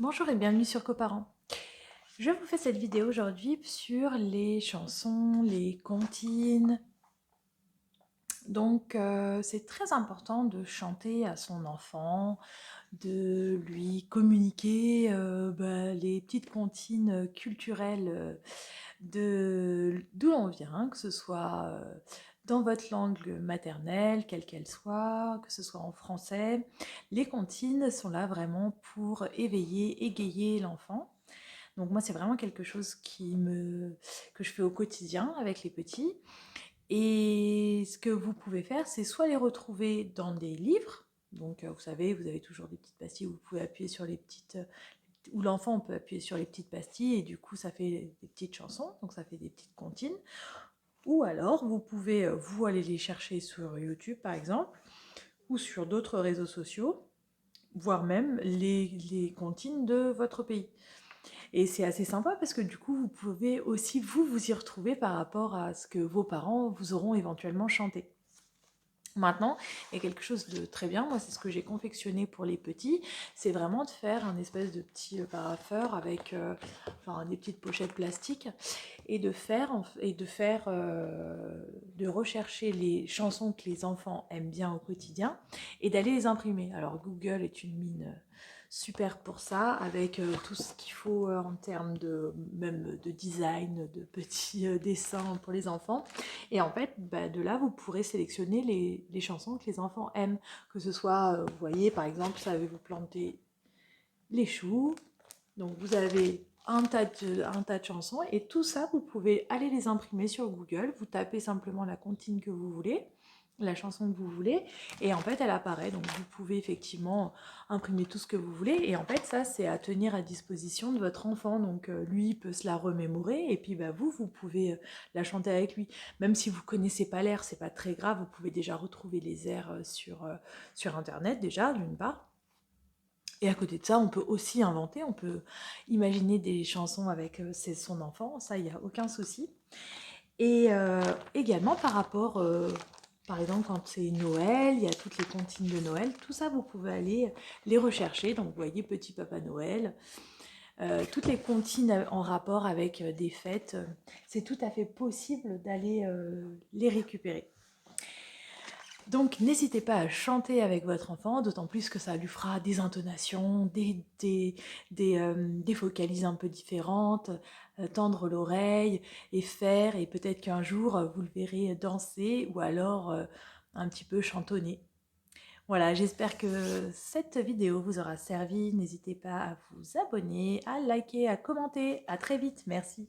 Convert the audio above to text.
Bonjour et bienvenue sur Coparents. Je vous fais cette vidéo aujourd'hui sur les chansons, les comptines. Donc c'est très important de chanter à son enfant, de lui communiquer les petites comptines culturelles d'où l'on vient, que ce soit dans votre langue maternelle, quelle qu'elle soit, que ce soit en français. Les comptines sont là vraiment pour éveiller, égayer l'enfant. Donc moi, c'est vraiment quelque chose que je fais au quotidien avec les petits. Et ce que vous pouvez faire, c'est soit les retrouver dans des livres. Donc vous savez, vous avez toujours des petites pastilles où vous pouvez appuyer sur les petites... où l'enfant peut appuyer sur les petites pastilles et du coup ça fait des petites chansons, donc ça fait des petites comptines. Ou alors vous pouvez vous aller les chercher sur YouTube par exemple, ou sur d'autres réseaux sociaux, voire même les comptines de votre pays. Et c'est assez sympa parce que du coup, vous pouvez aussi vous y retrouver par rapport à ce que vos parents vous auront éventuellement chanté. Maintenant, il y a quelque chose de très bien, moi c'est ce que j'ai confectionné pour les petits, c'est vraiment de faire un espèce de petit parapheur avec des petites pochettes plastiques et de rechercher les chansons que les enfants aiment bien au quotidien et d'aller les imprimer. Alors Google est une mine super pour ça, avec tout ce qu'il faut en termes même de design, de petits dessins pour les enfants. Et en fait, de là, vous pourrez sélectionner les chansons que les enfants aiment. Que ce soit, vous voyez, par exemple, savez-vous planter les choux. Donc vous avez un tas de chansons et tout ça, vous pouvez aller les imprimer sur Google. Vous tapez simplement la comptine que vous voulez, la chanson que vous voulez, et en fait elle apparaît. Donc vous pouvez effectivement imprimer tout ce que vous voulez, et en fait ça c'est à tenir à disposition de votre enfant. Donc lui il peut se la remémorer, et puis vous pouvez la chanter avec lui. Même si vous connaissez pas l'air, c'est pas très grave, vous pouvez déjà retrouver les airs sur internet déjà d'une part. Et à côté de ça, on peut aussi inventer, on peut imaginer des chansons avec son enfant, ça, il n'y a aucun souci. Et également par rapport, par exemple, quand c'est Noël, il y a toutes les comptines de Noël, tout ça, vous pouvez aller les rechercher. Donc, vous voyez, Petit Papa Noël, toutes les comptines en rapport avec des fêtes, c'est tout à fait possible d'aller les récupérer. Donc n'hésitez pas à chanter avec votre enfant, d'autant plus que ça lui fera des intonations, des vocalises un peu différentes, tendre l'oreille et faire, et peut-être qu'un jour vous le verrez danser ou alors un petit peu chantonner. Voilà, j'espère que cette vidéo vous aura servi. N'hésitez pas à vous abonner, à liker, à commenter. À très vite, merci.